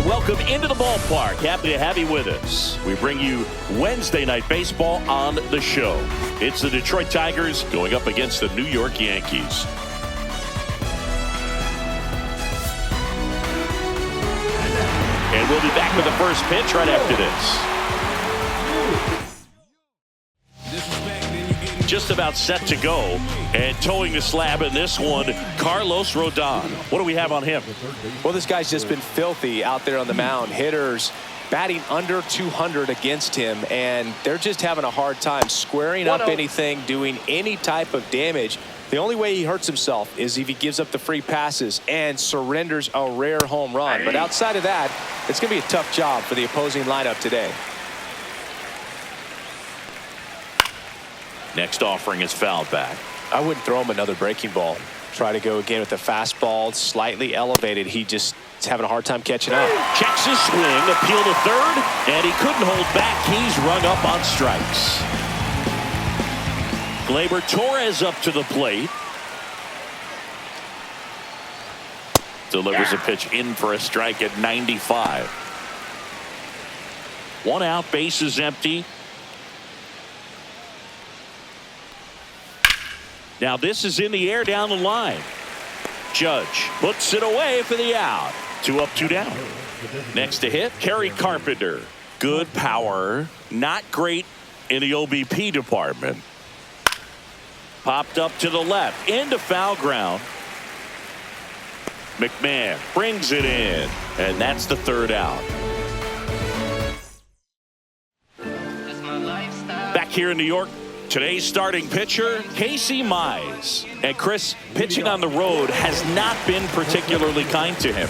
welcome into the ballpark. Happy to have you with us. We bring you Wednesday Night Baseball on the show. It's the Detroit Tigers going up against the New York Yankees. And we'll be back with the first pitch right after this. Just about set to go, and towing the slab in this one, Carlos Rodon. What do we have on him? Well, this guy's just been filthy out there on the mound. Hitters batting under 200 against him, and they're just having a hard time squaring up anything, doing any type of damage. The only way he hurts himself is if he gives up the free passes and surrenders a rare home run. But outside of that, it's going to be a tough job for the opposing lineup today. Next offering is fouled back. I wouldn't throw him another breaking ball. Try to go again with the fastball, slightly elevated. He just is having a hard time catching up. Checks his swing, appeal to third, and he couldn't hold back. He's rung up on strikes. Gleyber Torres up to the plate. Delivers a pitch in for a strike at 95. 1 out, bases empty. Now this is in the air down the line. Judge puts it away for the out. 2 up, 2 down. Next to hit, Kerry Carpenter. Good power, not great in the OBP department. Popped up to the left, into foul ground. McMahon brings it in, and that's the 3rd out. Back here in New York, today's starting pitcher, Casey Mize. And Chris, pitching on the road has not been particularly kind to him.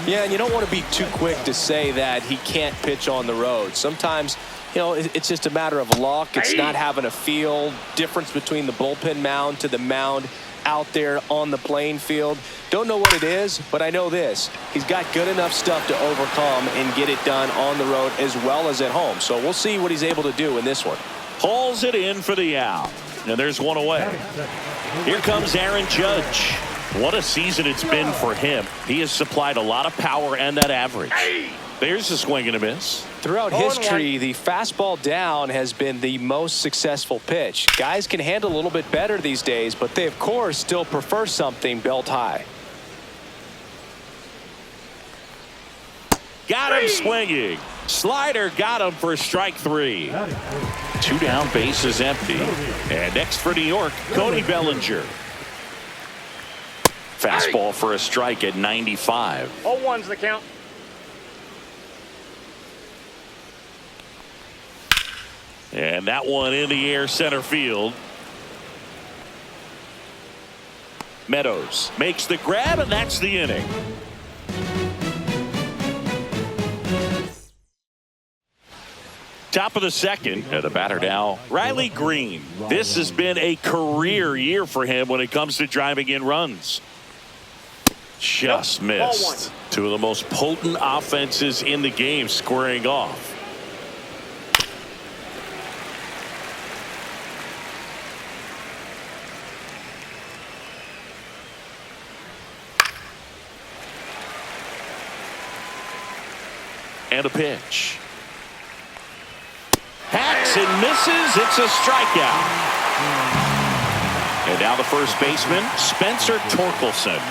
Yeah, and you don't want to be too quick to say that he can't pitch on the road. Sometimes, you know, it's just a matter of luck. It's not having a feel. Difference between the bullpen mound to the mound out there on the playing field. Don't know what it is, but I know this. He's got good enough stuff to overcome and get it done on the road as well as at home. So we'll see what he's able to do in this one. Hauls it in for the out. And there's 1 away. Here comes Aaron Judge. What a season it's been for him. He has supplied a lot of power and that average. There's a swing and a miss. Throughout history, the fastball down has been the most successful pitch. Guys can handle a little bit better these days, but they, of course, still prefer something belt high. Got him swinging. Slider got him for strike 3. 2 down, bases empty. And next for New York, Cody Bellinger. Fastball for a strike at 95. 0-1's the count. And that one in the air center field. Meadows makes the grab, and that's the inning. Top of the 2nd, and the batter now, Riley Green. This has been a career year for him when it comes to driving in runs. Just missed. 2 of the most potent offenses in the game squaring off. And a pitch. Hacks and misses. It's a strikeout. And now the first baseman, Spencer Torkelson.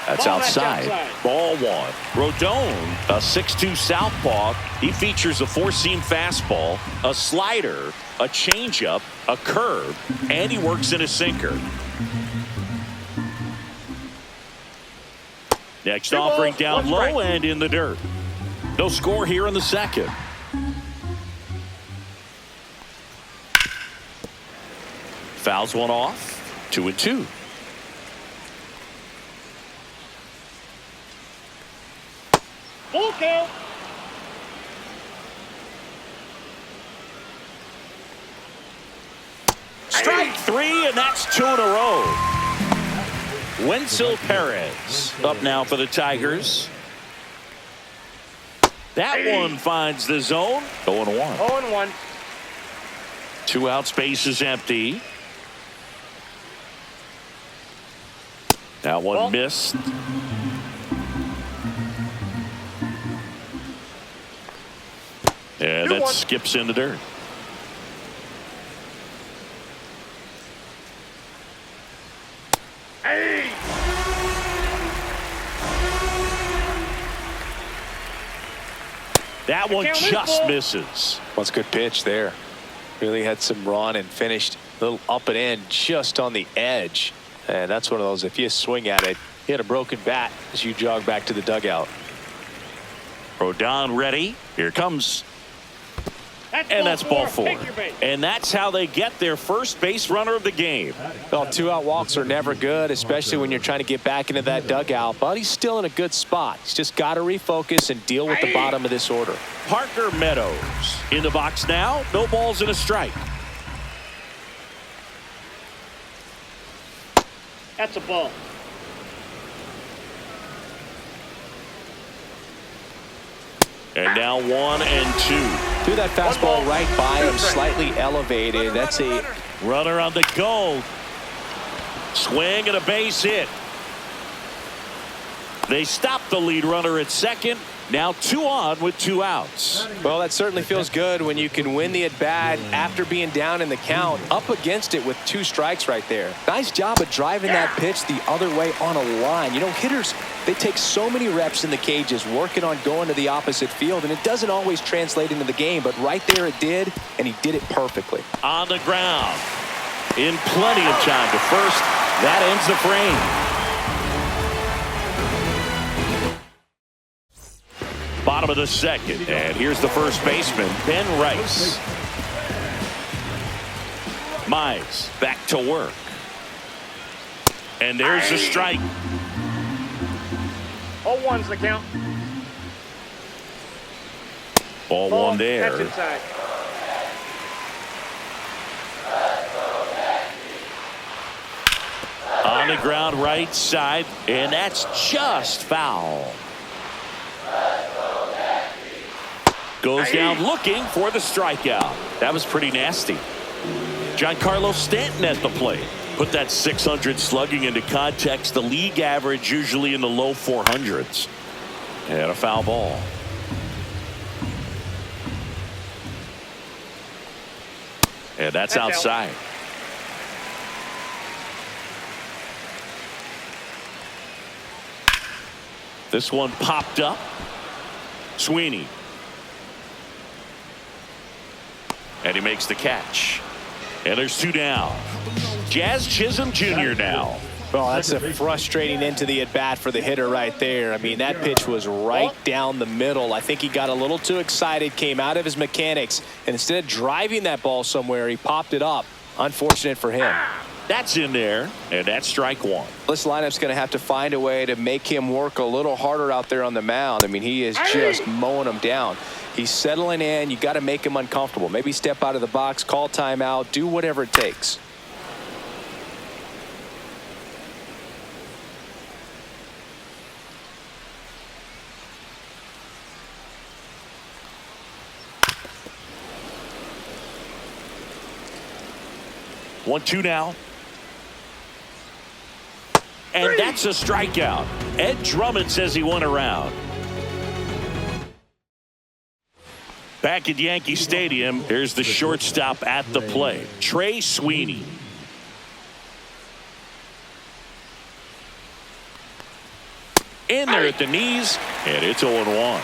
That's outside. Ball 1. Rodon, a 6'2 southpaw. He features a 4-seam fastball, a slider, a changeup, a curve, and he works in a sinker. Next offering down low and in the dirt. No score here in the 2nd. Fouls one off. 2-2. Full count. Strike 3, and that's 2 in a row. Wenzel Perez up now for the Tigers. That one finds the zone. 0-1. 0-1. 2 outs, base is empty. That one missed. it 1-1. skips in the dirt. Hey! That one Count is just ball. misses. Well, it's a good pitch there. Really had some run and finished a little up and in just on the edge. And that's one of those, if you swing at it, you had a broken bat as you jog back to the dugout. Rodon ready. Here comes. That's And that's ball four. Take your base. And that's how they get their first base runner of the game. Well, 2-out walks are never good, especially when you're trying to get back into that dugout. But he's still in a good spot. He's just got to refocus and deal with the bottom of this order. Parker Meadows in the box now. No balls and a strike. That's a ball. And now 1-2. Threw that fastball right by him, slightly elevated. That's a Runner on the go. Swing and a base hit. They stop the lead runner at second. Now 2 on with 2 outs. Well, that certainly feels good when you can win the at-bat after being down in the count, up against it with 2 strikes right there. Nice job of driving that pitch the other way on a line. You know, hitters, they take so many reps in the cages working on going to the opposite field, and it doesn't always translate into the game, but right there it did, and he did it perfectly. On the ground. In plenty of time to first. That ends the frame. Bottom of the second, and here's the first baseman, Ben Rice. Mize back to work. And there's the strike. 0-1's the count. Ball Ball. one there. That's inside. On the ground right side, and that's just foul. Goes down looking for the strikeout. That was pretty nasty. Giancarlo Stanton at the plate. Put that 600 slugging into context. The league average usually in the low 400s. And a foul ball. And that's outside. Out. This one popped up. Sweeney. And he makes the catch. And there's 2 down. Jazz Chisholm Jr. now. Well, that's a frustrating end to the at-bat for the hitter right there. I mean, that pitch was right down the middle. I think he got a little too excited, came out of his mechanics, and instead of driving that ball somewhere, he popped it up. Unfortunate for him. That's in there, and that's strike 1. This lineup's going to have to find a way to make him work a little harder out there on the mound. I mean, he is just mowing him down. He's settling in. You got to make him uncomfortable. Maybe step out of the box, call timeout, do whatever it takes. One, 2 now. And that's a strikeout. Ed Drummond says he won a round. Back at Yankee Stadium, here's the shortstop at the plate, Trey Sweeney. In there at the knees, and it's 0-1.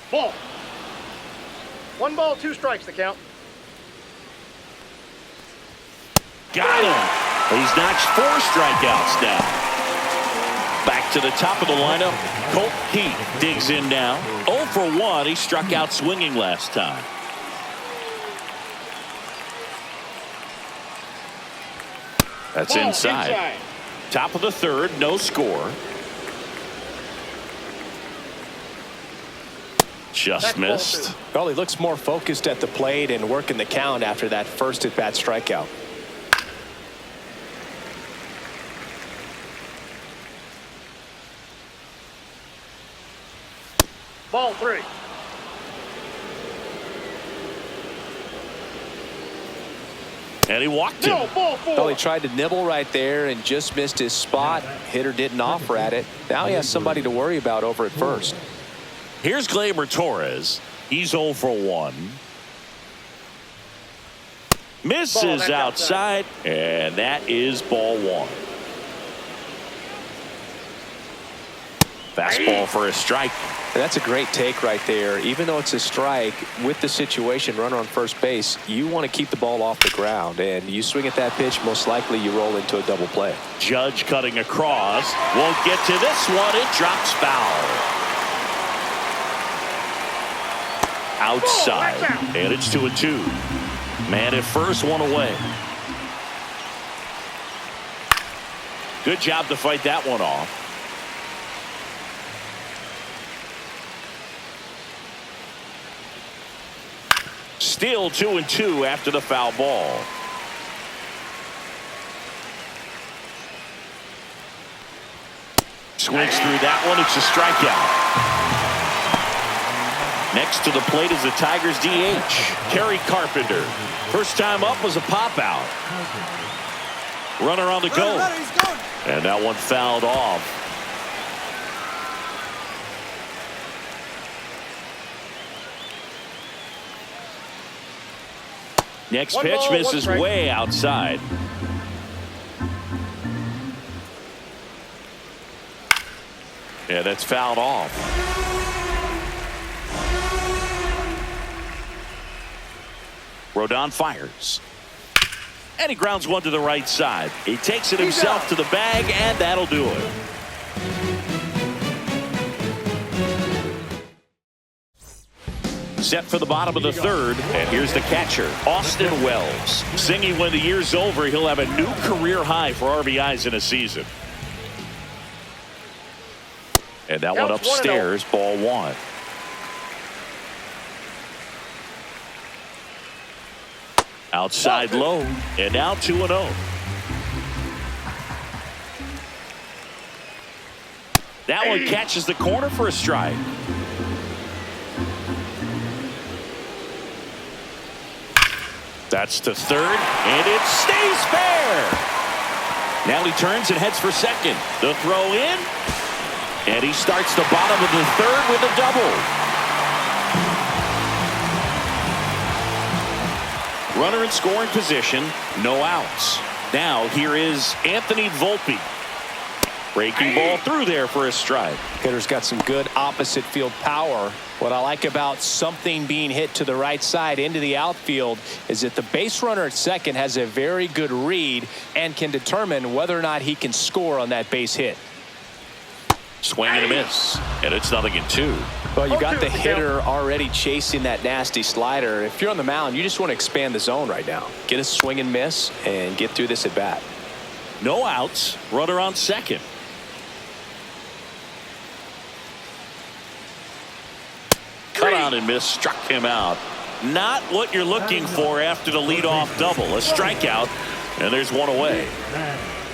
Ball. 1 ball, 2 strikes the count. Got him. He's notched 4 strikeouts now. Back to the top of the lineup. Colt Heath digs in now. 0 for 1. He struck out swinging last time. That's Ball inside. Top of the third, no score. Just missed. Well, he looks more focused at the plate and working the count after that first at-bat strikeout. Ball 3. And he walked him. No, ball four. Well, he tried to nibble right there and just missed his spot. Hitter didn't offer at it. Now he has somebody to worry about over at first. Here's Gleyber Torres. He's 0 for 1. Misses outside, and that is ball 1. Fastball for a strike. And that's a great take right there. Even though it's a strike, with the situation, runner on first base, you want to keep the ball off the ground. And you swing at that pitch, most likely you roll into a double play. Judge cutting across. Won't get to this one. It drops foul. Outside. And it's 2-2. Man at first, one away. Good job to fight that one off. Still 2-2 after the foul ball. Swings through that one. It's a strikeout. Next to the plate is the Tigers DH, Kerry Carpenter. First time up was a pop out. Runner on the go. And that one fouled off. Next pitch misses way outside. Yeah, that's fouled off. Rodon fires. And he grounds one to the right side. He takes it himself to the bag, and that'll do it. Set for the bottom of the third, and here's the catcher, Austin Wells. Singing when the year's over, he'll have a new career high for RBIs in a season. And that one upstairs, ball 1. Outside low, and now 2-0. That one catches the corner for a strike. That's to third, and it stays fair. Now he turns and heads for second. The throw in, and he starts the bottom of the third with a double. Runner in scoring position, no outs. Now here is Anthony Volpe. Breaking ball through there for a strike. Hitter's got some good opposite field power. What I like about something being hit to the right side into the outfield is that the base runner at second has a very good read and can determine whether or not he can score on that base hit. Swing and a miss, and it's 0-2. Well, you got the hitter already chasing that nasty slider. If you're on the mound, you just want to expand the zone right now. Get a swing and miss and get through this at bat. No outs, runner on second. Cut on and miss, struck him out. Not what you're looking for after the leadoff double. A strikeout, and there's one away.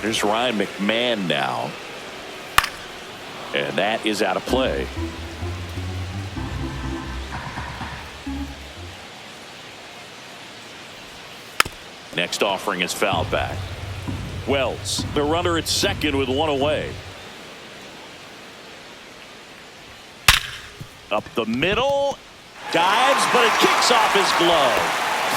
There's Ryan McMahon now. And that is out of play. Next offering is fouled back. Wells, the runner at second with one away. Up the middle, dives, but it kicks off his glove.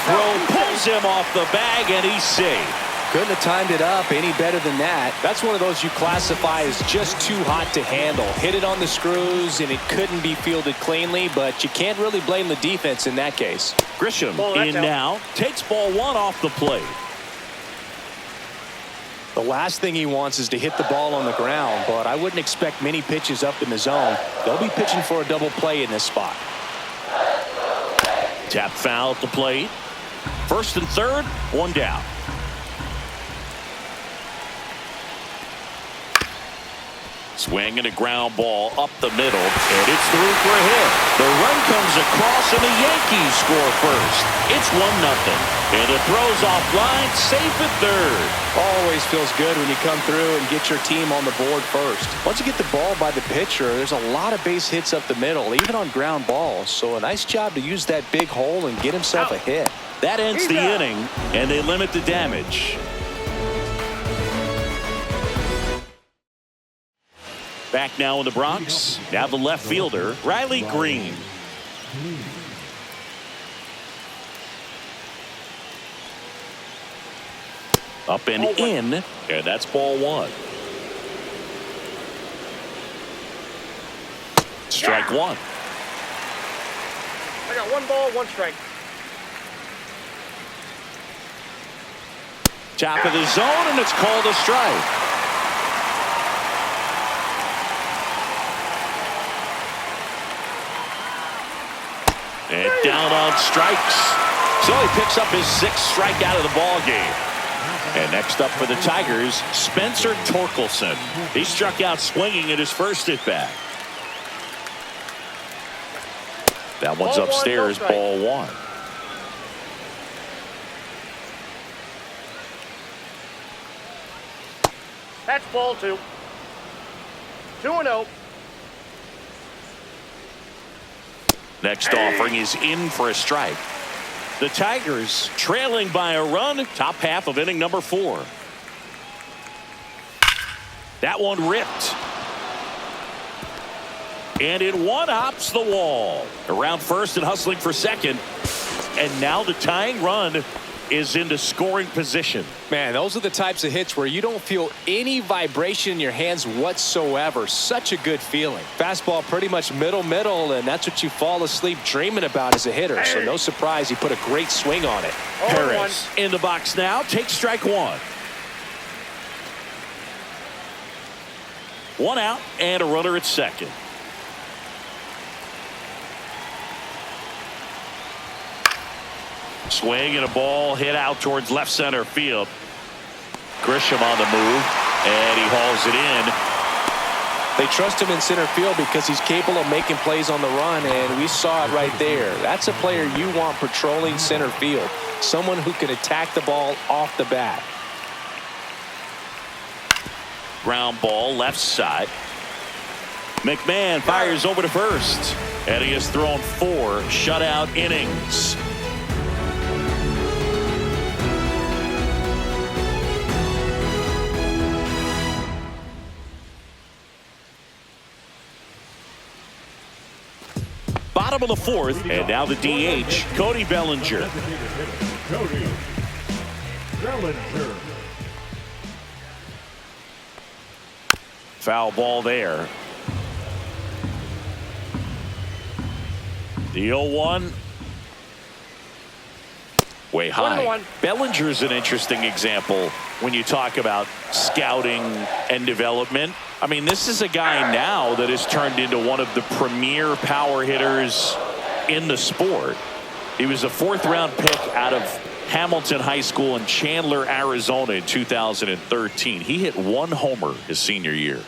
Throw pulls him off the bag, and he's safe. Couldn't have timed it up any better than that. That's one of those you classify as just too hot to handle. Hit it on the screws, and it couldn't be fielded cleanly, but you can't really blame the defense in that case. Grisham in now, takes ball 1 off the plate. The last thing he wants is to hit the ball on the ground, but I wouldn't expect many pitches up in the zone. They'll be pitching for a double play in this spot. Tap foul at the plate. First and third, one down. Swing and a ground ball up the middle, and it's through for a hit. The run comes across, and the Yankees score first. It's 1-0. And the throw's offline, safe at third. Always feels good when you come through and get your team on the board first. Once you get the ball by the pitcher, there's a lot of base hits up the middle, even on ground balls. So a nice job to use that big hole and get himself a hit. That ends the inning, and they limit the damage. Back now in the Bronx. Now the left fielder, Riley Green. Up and in, and that's ball 1. Strike 1. I got 1 ball, 1 strike. Top of the zone, and it's called a strike. And down on strikes. So he picks up his 6th strikeout of the ball game. And next up for the Tigers, Spencer Torkelson. He struck out swinging at his first at bat. That one's upstairs, ball 1. That's ball 2. 2-0. Next offering is in for a strike. The Tigers trailing by a run, top half of inning number 4. That one ripped. And it one-hops the wall. Around first and hustling for second. And now the tying run is into scoring position. Man, those are the types of hits where you don't feel any vibration in your hands whatsoever. Such a good feeling. Fastball pretty much middle, and that's what you fall asleep dreaming about as a hitter. So no surprise he put a great swing on it. Harris in the box now, takes strike 1. 1 out and a runner at second. Swing and a ball hit out towards left center field. Grisham on the move, and he hauls it in. They trust him in center field because he's capable of making plays on the run, and we saw it right there. That's a player you want patrolling center field. Someone who can attack the ball off the bat. Ground ball left side. McMahon fires over to first, and he has thrown 4 shutout innings. Bottom of the 4th, and now the DH, Cody Bellinger. Cody Bellinger. Foul ball there. The 0-1. Way high. 1-1. Bellinger's an interesting example when you talk about scouting and development. I mean, this is a guy now that has turned into one of the premier power hitters in the sport. He was a 4th-round pick out of Hamilton High School in Chandler, Arizona in 2013. He hit 1 homer his senior year.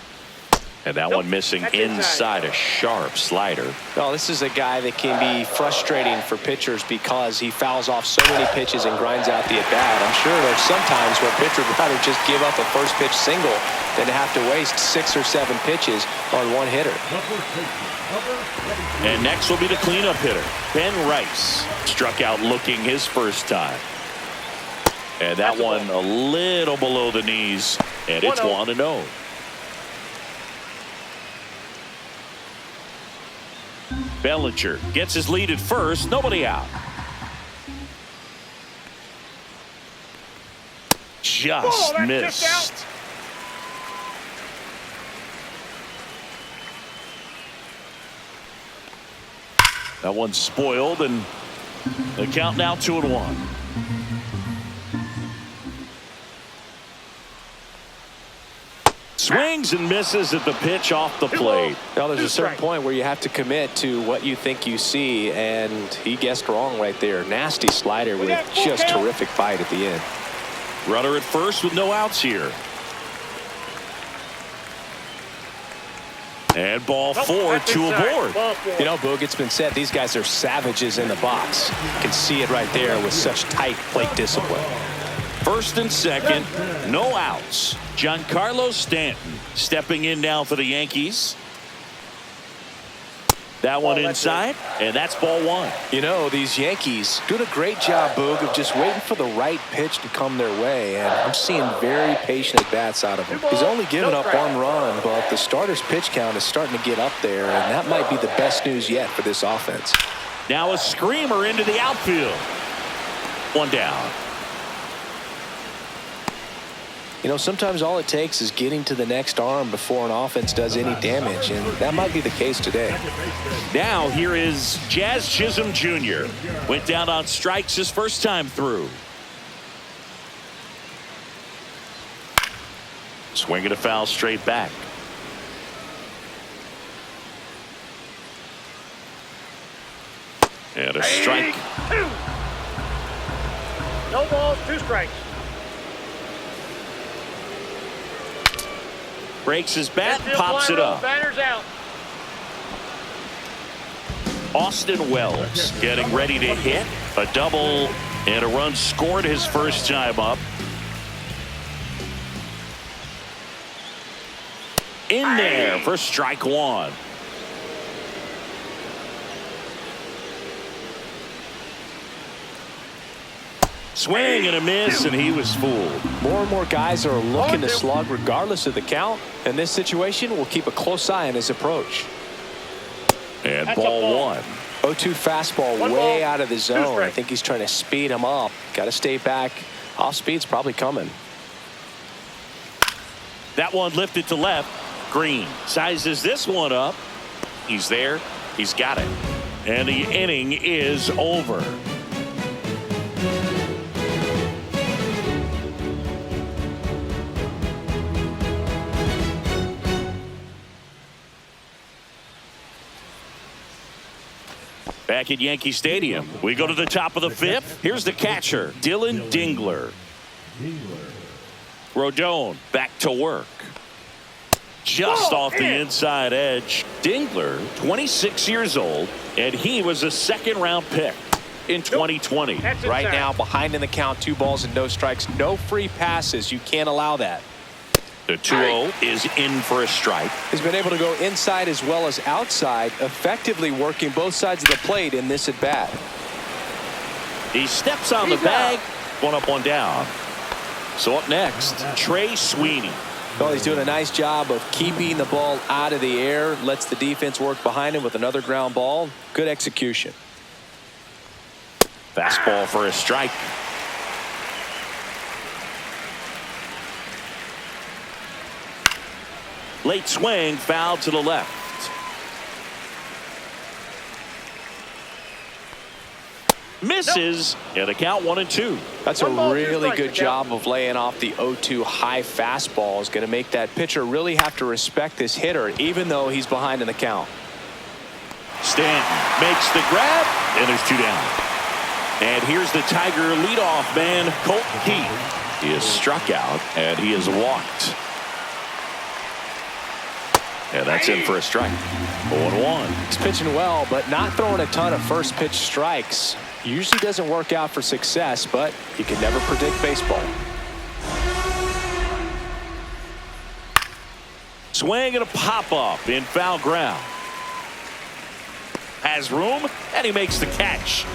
And that one missing inside a sharp slider. Well, this is a guy that can be frustrating for pitchers because he fouls off so many pitches and grinds out the at-bat. I'm sure there's some times where a pitcher would rather just give up a first pitch single than to have to waste 6 or 7 pitches on one hitter. And next will be the cleanup hitter, Ben Rice. Struck out looking his first time. And that one a little below the knees, and it's 1-0. Bellinger gets his lead at first, nobody out. Just missed. Just out. That one's spoiled, and the count now 2-1. Swings and misses at the pitch off the plate. Now there's a certain point where you have to commit to what you think you see, and he guessed wrong right there. Nasty slider with just terrific bite at the end. Runner at first with no outs here. And ball 4, 2 aboard. You know, Boog, it's been said these guys are savages in the box. You can see it right there with such tight plate discipline. First and second, no outs. Giancarlo Stanton stepping in now for the Yankees. That one inside, and that's ball 1. You know, these Yankees doing a great job, Boog, of just waiting for the right pitch to come their way, and I'm seeing very patient at-bats out of him. He's only given up 1 run, but the starter's pitch count is starting to get up there, and that might be the best news yet for this offense. Now a screamer into the outfield. 1 down. You know, sometimes all it takes is getting to the next arm before an offense does any damage, and that might be the case today. Now here is Jazz Chisholm Jr. Went down on strikes his first time through. Swinging a foul straight back. And a strike. No balls, 2 strikes. Breaks his bat, pops it up. Batter's out. Austin Wells getting ready to hit. A double and a run scored his first time up. In there for strike 1. Swing and a miss, and he was fooled. More and more guys are looking to slug regardless of the count. In this situation, we'll keep a close eye on his approach. And ball 1. 0-2 fastball way out of the zone. I think he's trying to speed him up. Got to stay back. Off speed's probably coming. That one lifted to left. Green sizes this one up. He's there. He's got it. And the inning is over. Back at Yankee Stadium, we go to the top of the 5th. Here's the catcher, Dylan Dingler. Rodon back to work. Just off the inside edge. Dingler, 26 years old, and he was a second-round pick in 2020. Right now, behind in the count, 2 balls and no strikes. No free passes. You can't allow that. The 2-0 is in for a strike. He's been able to go inside as well as outside, effectively working both sides of the plate in this at-bat. He steps on the bag. 1 up, 1 down. So up next, Trey Sweeney. Well, he's doing a nice job of keeping the ball out of the air, lets the defense work behind him with another ground ball. Good execution. Fastball for a strike. Late swing, foul to the left. Misses, and the count 1-2. That's a really good job of laying off the 0-2 high fastball. Is going to make that pitcher really have to respect this hitter, even though he's behind in the count. Stanton makes the grab, and there's 2 down. And here's the Tiger leadoff man, Colt Keith. He is struck out, and he is walked. And that's in for a strike. 0-1. He's pitching well, but not throwing a ton of first pitch strikes. Usually doesn't work out for success, but you can never predict baseball. Swing and a pop-up in foul ground. Has room, and he makes the catch.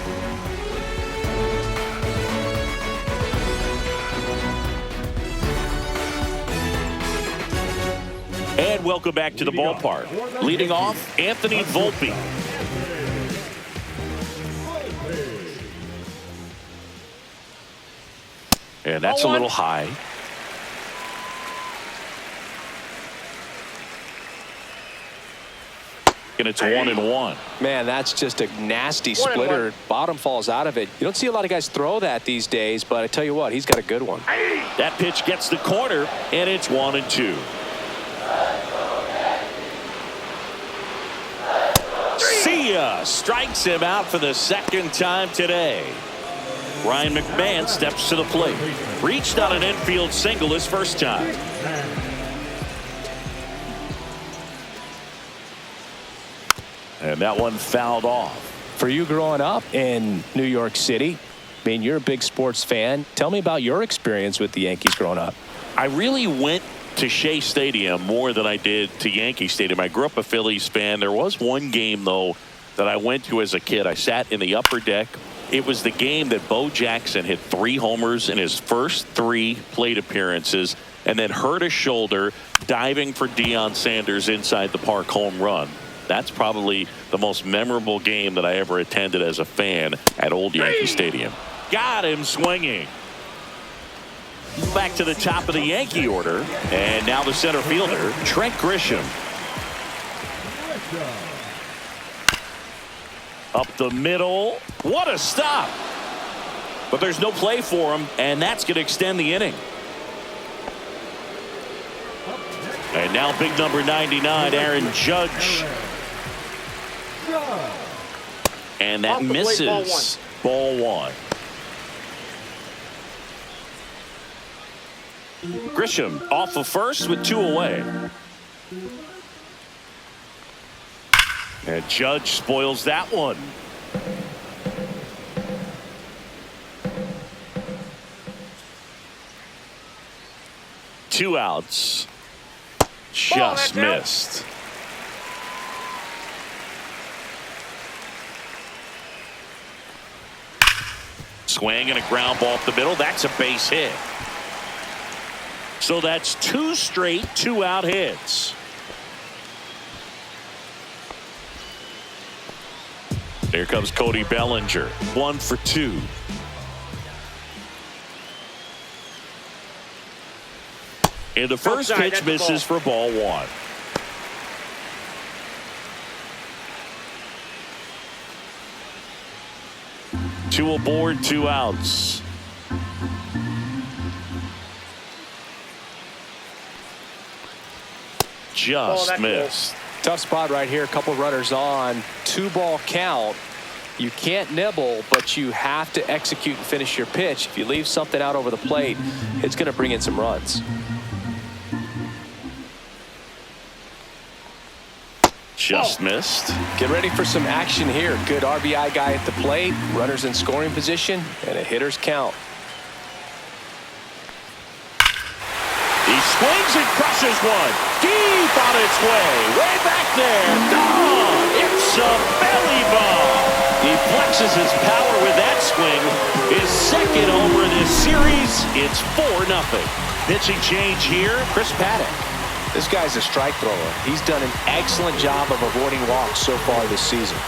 And welcome back to the ballpark. Leading off, Anthony Volpe. And that's a little high. And it's 1-1. Man, that's just a nasty splitter. Bottom falls out of it. You don't see a lot of guys throw that these days, but I tell you what, he's got a good one. That pitch gets the corner, and it's 1-2. See ya! Strikes him out for the second time today. Ryan McMahon steps to the plate. Reached on an infield single his first time. And that one fouled off. For you growing up in New York City, I mean, you're a big sports fan. Tell me about your experience with the Yankees growing up. I really went to Shea Stadium more than I did to Yankee Stadium. I grew up a Phillies fan. There was one game, though, that I went to as a kid. I sat in the upper deck. It was the game that Bo Jackson hit 3 homers in his first 3 plate appearances and then hurt his shoulder diving for Deion Sanders' inside the park home run. That's probably the most memorable game that I ever attended as a fan at Old Yankee Stadium. Got him swinging. Back to the top of the Yankee order. And now the center fielder, Trent Grisham. Up the middle. What a stop. But there's no play for him, and that's going to extend the inning. And now big number 99, Aaron Judge. And that misses. Ball 1. Grisham off of first with 2 away. And Judge spoils that one. Two outs. Just missed. Swing and a ground ball up the middle. That's a base hit. So that's 2 straight 2-out hits. Here comes Cody Bellinger. 1 for 2. And the first pitch misses for ball 1. Two aboard, 2 outs. Just missed. Tough spot right here. A couple runners on. 2-ball count. You can't nibble, but you have to execute and finish your pitch. If you leave something out over the plate, it's going to bring in some runs. Just missed. Get ready for some action here. Good RBI guy at the plate. Runners in scoring position and a hitter's count. He swings and crushes one. Deep on its way. Way back there. Gone. It's a belly ball. He flexes his power with that swing. His second homer this series. It's 4-0. Pitching change here. Chris Paddock. This guy's a strike thrower. He's done an excellent job of avoiding walks so far this season.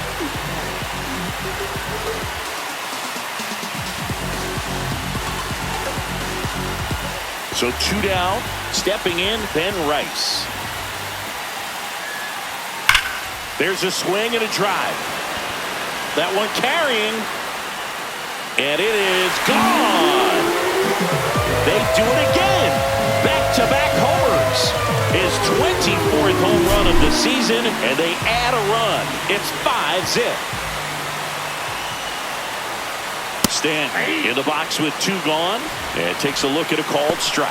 So 2 down. Stepping in, Ben Rice. There's a swing and a drive. That one carrying. And it is gone. They do it again. Back-to-back homers. His 24th home run of the season, and they add a run. It's 5-zip. Stanton in the box with 2 gone, and takes a look at a called strike.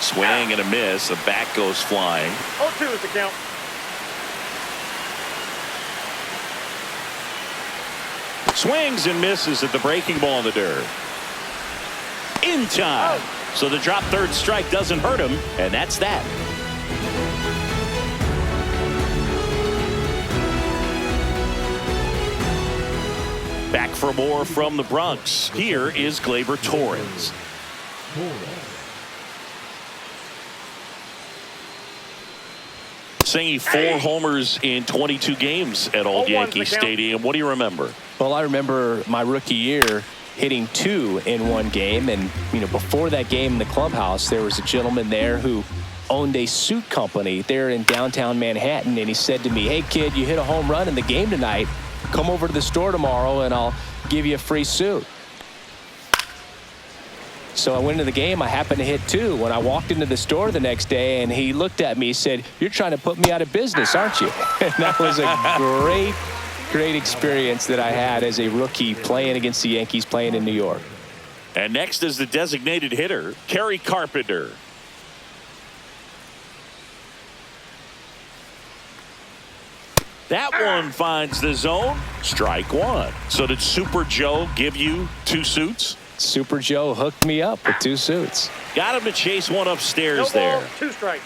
Swing and a miss. The bat goes flying. 0-2 is the count. Swings and misses at the breaking ball in the dirt. In time. So the drop third strike doesn't hurt him, and that's that. Back for more from the Bronx. Here is Gleyber Torres. Singing 4 homers in 22 games at Old Yankee Stadium. What do you remember? Well, I remember my rookie year hitting 2 in one game. And, you know, before that game in the clubhouse, there was a gentleman there who owned a suit company there in downtown Manhattan. And he said to me, "Hey, kid, you hit a home run in the game tonight. Come over to the store tomorrow and I'll give you a free suit." So I went into the game. I happened to hit 2. When I walked into the store the next day, and he looked at me, he said, "You're trying to put me out of business, aren't you?" And that was a great experience that I had as a rookie playing against the Yankees, playing in New York. And next is the designated hitter, Kerry Carpenter. That one finds the zone. Strike one. So did Super Joe give you 2 suits? Super Joe hooked me up with 2 suits. Got him to chase one upstairs No ball, there. 2 strikes.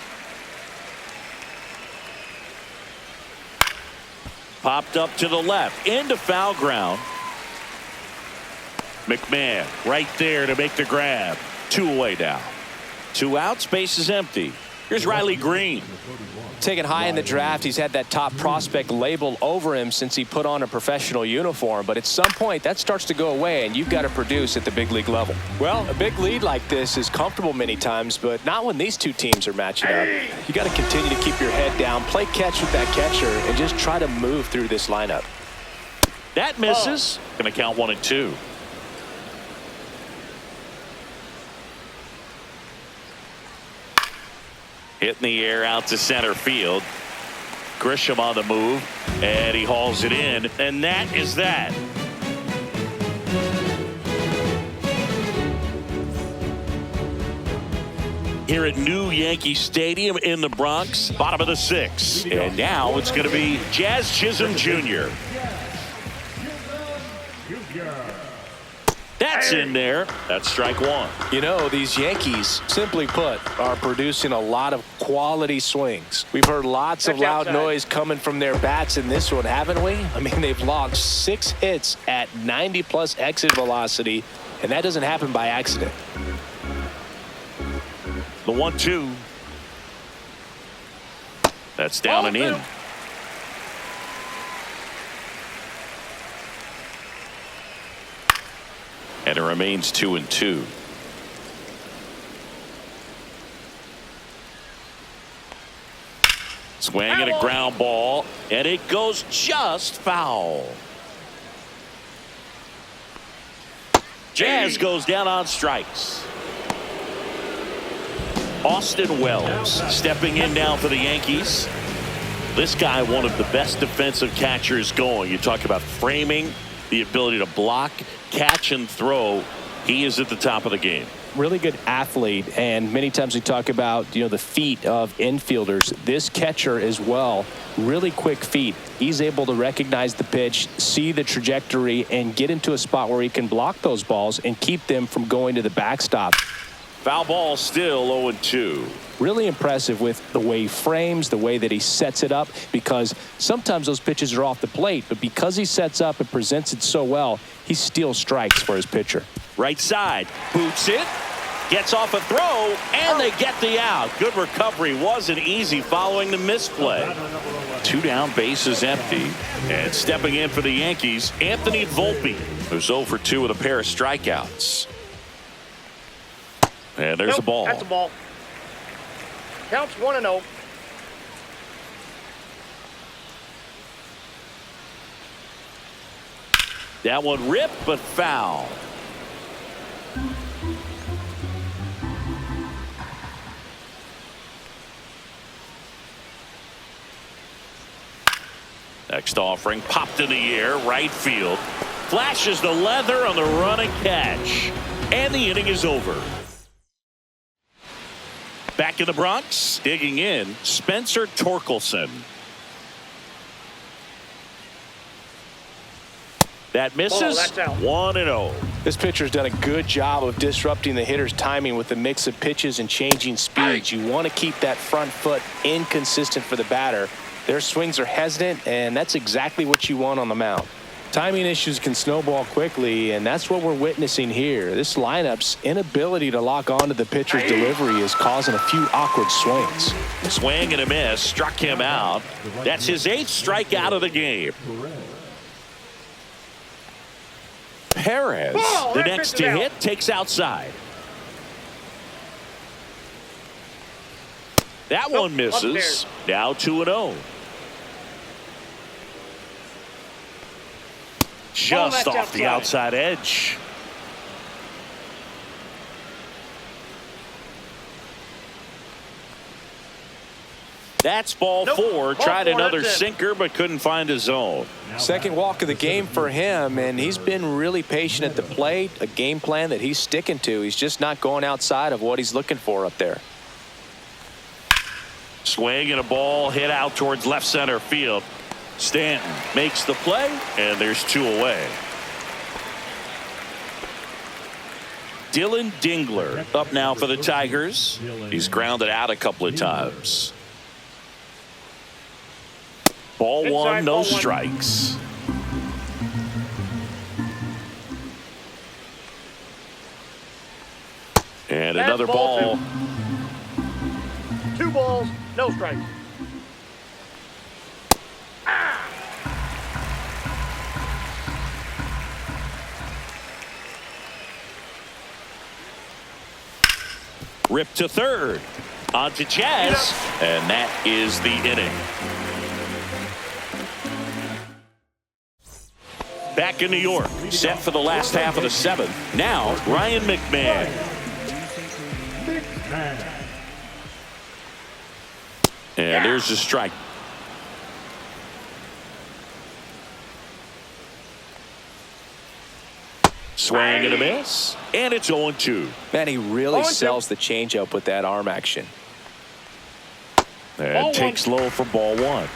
Popped up to the left into foul ground. McMahon right there to make the grab. 2 away now. 2 outs, base is empty. Here's Riley Green. Taken high in the draft, he's had that top prospect label over him since he put on a professional uniform. But at some point, that starts to go away, and you've got to produce at the big league level. Well, a big lead like this is comfortable many times, but not when these 2 teams are matching up. You got to continue to keep your head down, play catch with that catcher, and just try to move through this lineup. That misses. Going to count 1 and 2. Hit in the air out to center field. Grisham on the move, and he hauls it in, and that is that. Here at New Yankee Stadium in the Bronx, bottom of the 6th. And now it's going to be Jazz Chisholm Jr. That's in there. That's strike 1. You know, these Yankees, simply put, are producing a lot of quality swings. We've heard lots of loud noise coming from their bats in this one, haven't we? I mean, they've logged 6 hits at 90+ exit velocity, and that doesn't happen by accident. The 1-2. That's down and in. And it remains 2 and 2. Swing and a ground ball, and it goes just foul. Jazz goes down on strikes. Austin Wells stepping in now for the Yankees. This guy, one of the best defensive catchers going. You talk about framing, the ability to block, catch, and throw. He is at the top of the game. Really good athlete, and many times we talk about, the feet of infielders. This catcher as well, really quick feet. He's able to recognize the pitch, see the trajectory, and get into a spot where he can block those balls and keep them from going to the backstop. Foul ball still 0-2. Really impressive with the way he frames, the way that he sets it up, because sometimes those pitches are off the plate, but because he sets up and presents it so well, he steals strikes for his pitcher. Right side, boots it, gets off a throw, and they get the out. Good recovery. Wasn't easy following the misplay. 2 down, base is empty. And stepping in for the Yankees, Anthony Volpe, who's 0 for 2 with a pair of strikeouts. And there's a ball. That's a ball. Counts 1-0. That one ripped, but foul. Next offering popped in the air, right field. Flashes the leather on the run and catch. And the inning is over. Back in the Bronx, digging in, Spencer Torkelson. That misses. 1-0. This pitcher's done a good job of disrupting the hitter's timing with the mix of pitches and changing speeds. You want to keep that front foot inconsistent for the batter. Their swings are hesitant, and that's exactly what you want on the mound. Timing issues can snowball quickly, and that's what we're witnessing here. This lineup's inability to lock onto the pitcher's delivery is causing a few awkward swings. Swing and a miss, struck him out. That's his 8th strikeout of the game. Perez, the next to hit, takes outside. That one misses. Now 2-0. Just off the outside edge. That's ball Nope. four. Ball Tried four, another that's it. sinker, but couldn't find a zone. Second walk of the game for him, and he's been really patient at the plate. A game plan that he's sticking to. He's just not going outside of what he's looking for up there. Swing and a ball hit out towards left center field. Stanton makes the play, and there's two away. Dylan Dingler up now for the Tigers. He's grounded out a couple of times. Ball one, no strikes. And another ball. 2 balls, no strikes. Ripped to third. On to Jazz. And that is the inning. Back in New York. Set for the last half of the seventh. Now, Ryan McMahon. And there's the strike. Swing and a miss. And it's 0-2. Man, he really sells the changeup with that arm action. And takes low for ball one.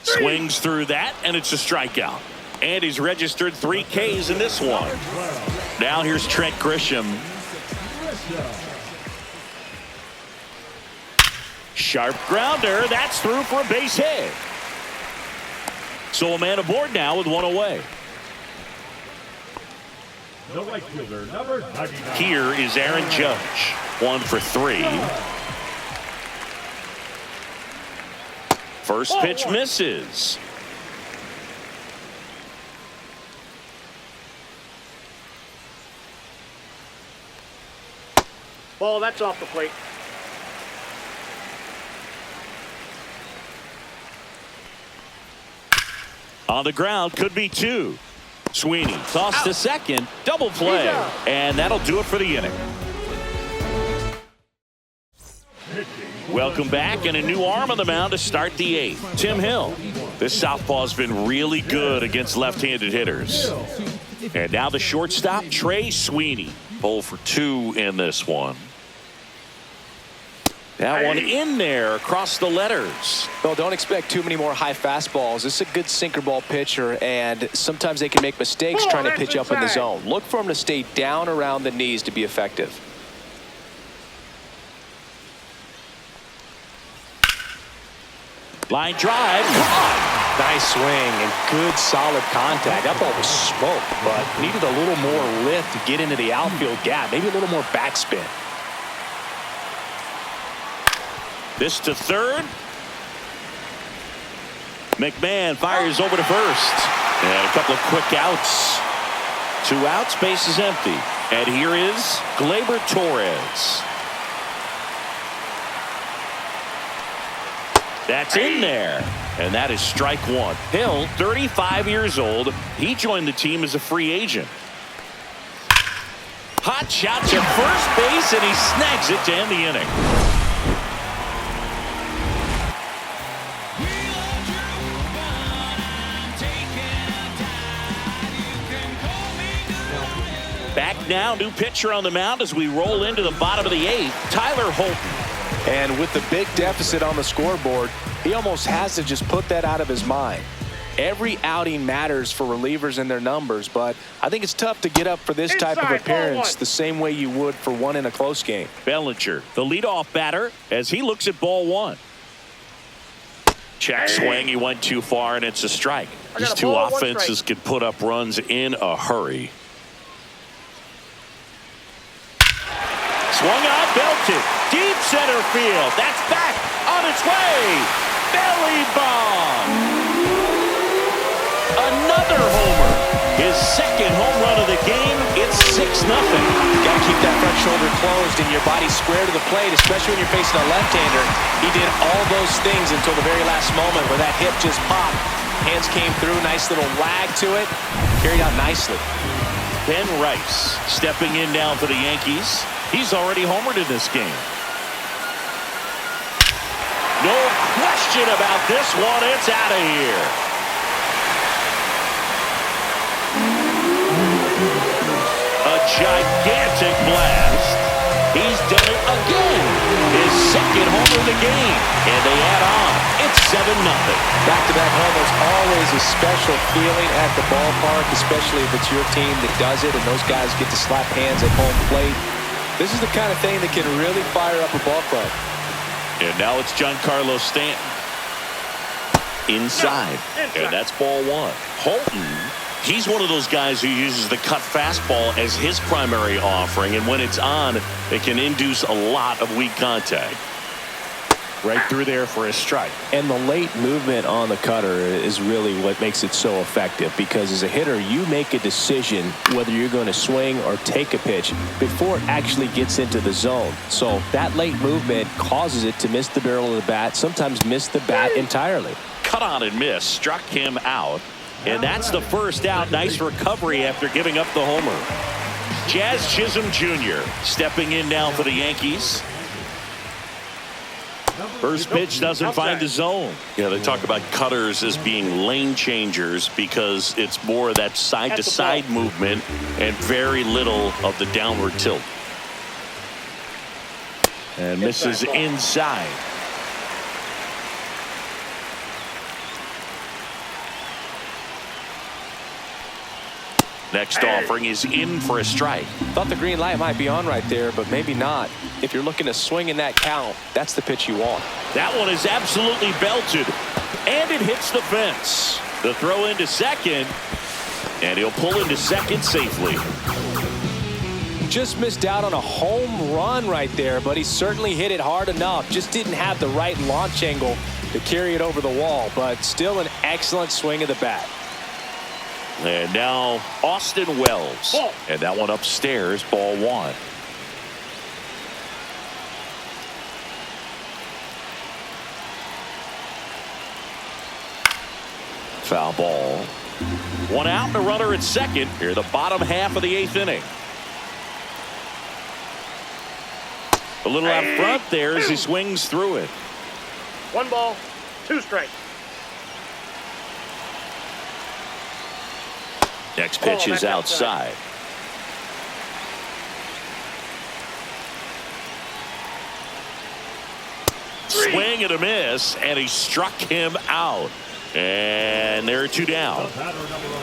Swings through that, and it's a strikeout. And he's registered 3 Ks in this one. Now here's Trent Grisham. Sharp grounder. That's through for a base hit. So a man aboard now with 1 away. The right fielder, number 99. Here is Aaron Judge. 1 for 3. First pitch misses. Ball, that's off the plate. On the ground, could be 2. Sweeney tossed to second, double play, and that'll do it for the inning. Welcome back, and a new arm on the mound to start the 8th. Tim Hill. This southpaw's been really good against left-handed hitters. And now the shortstop, Trey Sweeney. 0 for 2 in this one. That one in there across the letters. Well, don't expect too many more high fastballs. This is a good sinker ball pitcher, and sometimes they can make mistakes trying to pitch up in the zone. Look for him to stay down around the knees to be effective. Line drive. Nice swing and good solid contact. That ball was smoked, but needed a little more lift to get into the outfield gap. Maybe a little more backspin. This to third. McMahon fires over to first. And a couple of quick outs. 2 outs, base is empty. And here is Gleyber Torres. That's in there. And that is strike 1. Hill, 35 years old. He joined the team as a free agent. Hot shot to first base, and he snags it to end the inning. Back now, new pitcher on the mound as we roll into the bottom of the 8th. Tyler Holton. And with the big deficit on the scoreboard, he almost has to just put that out of his mind. Every outing matters for relievers and their numbers, but I think it's tough to get up for this type of appearance the same way you would for one in a close game. Bellinger, the leadoff batter, as he looks at ball 1. Check swing, he went too far, and it's a strike. These two offenses can put up runs in a hurry. Swung on, belted. Deep center field. That's back on its way. Belly bomb. Another homer. His second home run of the game. It's 6-0. Got to keep that front shoulder closed and your body square to the plate, especially when you're facing a left-hander. He did all those things until the very last moment where that hip just popped. Hands came through. Nice little wag to it. Carried out nicely. Ben Rice stepping in now for the Yankees. He's already homered in this game. No question about this one. It's out of here. A gigantic blast. He's done it again. His second homer of the game. And they add on. It's 7-0. Back-to-back homers, always a special feeling at the ballpark, especially if it's your team that does it and those guys get to slap hands at home plate. This is the kind of thing that can really fire up a ball club. And now it's Giancarlo Stanton. Inside. And that's ball one. Holton, he's one of those guys who uses the cut fastball as his primary offering. And when it's on, it can induce a lot of weak contact. Right through there for a strike. And the late movement on the cutter is really what makes it so effective, because as a hitter, you make a decision whether you're going to swing or take a pitch before it actually gets into the zone. So that late movement causes it to miss the barrel of the bat, sometimes miss the bat entirely. Cut on and miss, struck him out. And that's the first out. Nice recovery after giving up the homer. Jazz Chisholm Jr. stepping in now for the Yankees. First pitch doesn't find the zone. Yeah, they talk about cutters as being lane changers because it's more of that side-to-side movement and very little of the downward tilt. And misses inside. Next offering is in for a strike. Thought the green light might be on right there, but maybe not. If you're looking to swing in that count, that's the pitch you want. That one is absolutely belted, and it hits the fence. The throw into second, and he'll pull into second safely. Just missed out on a home run right there, but he certainly hit it hard enough. Just didn't have the right launch angle to carry it over the wall, but still an excellent swing of the bat. And now Austin Wells. Ball. And that one upstairs, ball one. Foul ball. One out and a runner at second. Here the bottom half of the eighth inning. A little out front there as he swings through it. 1 ball, 2 strikes. Next pitch is outside. Swing and a miss, and he struck him out. And there are 2 down.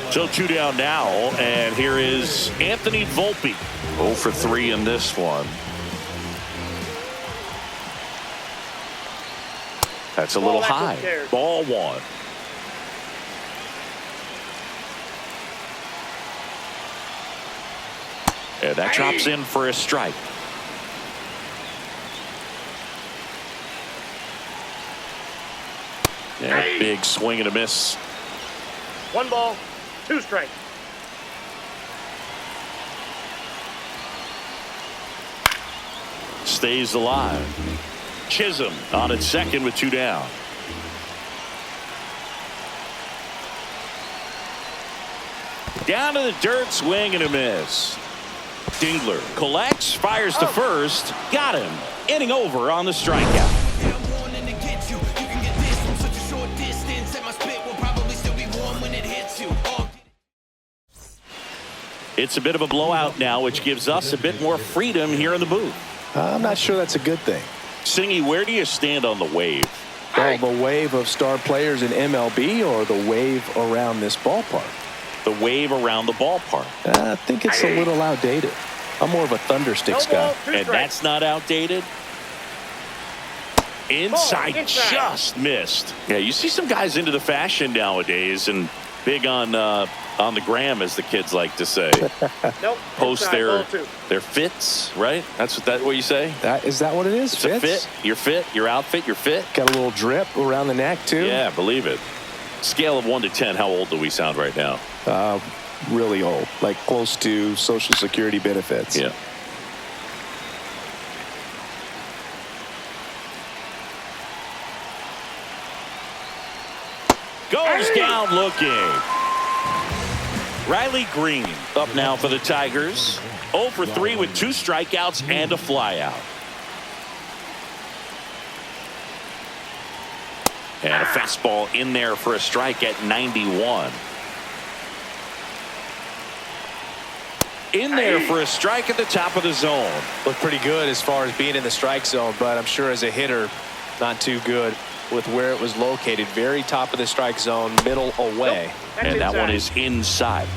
So 2 down now, and here is Anthony Volpe. 0 for 3 in this one. That's a little high. Ball one. And that drops in for a strike. And big swing and a miss. 1 ball, 2 strikes. Stays alive. Chisholm on at second with 2 down. Down to the dirt, swing and a miss. Dingler collects, fires to first, got him. Inning over on the strikeout. It's a bit of a blowout now, which gives us a bit more freedom here in the booth. I'm not sure that's a good thing. Singy, where do you stand on the wave? Well, the wave of star players in MLB or the wave around this ballpark? The wave around the ballpark. I think it's a little outdated. I'm more of a thundersticks guy. And that's not outdated? Inside, just missed. Yeah, you see some guys into the fashion nowadays and big on the gram, as the kids like to say. Post their fits, right? That's what you say? Is that what it is? It's a fit. Your fit, your outfit, your fit. Got a little drip around the neck too. Yeah, believe it. Scale of 1 to 10, how old do we sound right now? Really old, like close to Social Security benefits. Yeah. Goes down looking. Riley Green up now for the Tigers. 0 for 3 with 2 strikeouts and a flyout. And a fastball in there for a strike at 91. In there for a strike at the top of the zone. Looked pretty good as far as being in the strike zone, but I'm sure as a hitter, not too good with where it was located. Very top of the strike zone, middle away. Nope. And that one is inside.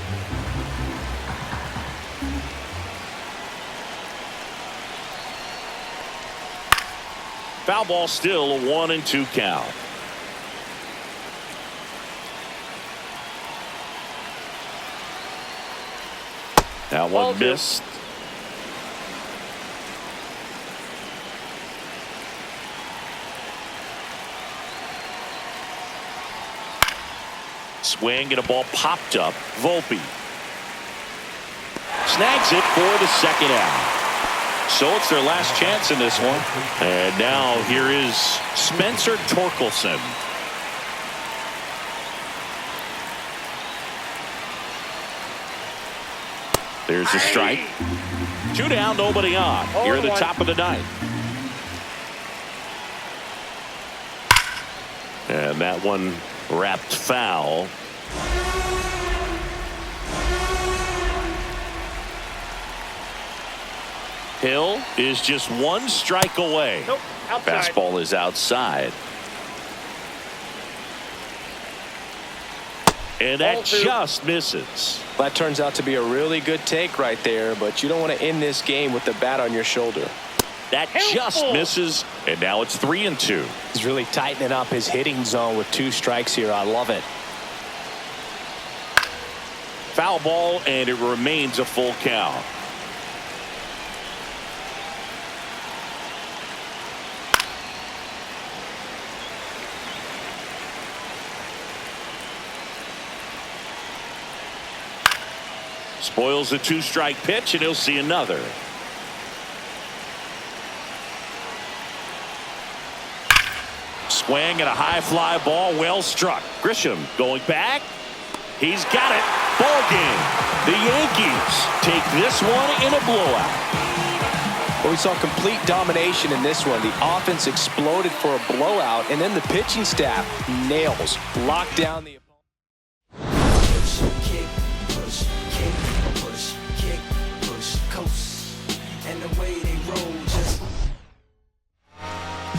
Foul ball, still a 1-2 count. That one missed. Swing and a ball popped up. Volpe snags it for the second out. So it's their last chance in this one. And now here is Spencer Torkelson. There's a strike. 2 down, nobody on. Here at the top of the ninth. And that one wrapped foul. Hill is just 1 strike away. Nope, outside. Fastball is outside. And that just misses. That turns out to be a really good take right there, but you don't want to end this game with the bat on your shoulder. That just misses, and now it's 3-2. He's really tightening up his hitting zone with 2 strikes here. I love it. Foul ball, and it remains a full count. Spoils the 2-strike pitch, and he'll see another. Swing and a high fly ball, well struck. Grisham going back. He's got it. Ball game. The Yankees take this one in a blowout. Well, we saw complete domination in this one. The offense exploded for a blowout, and then the pitching staff nails, locked down the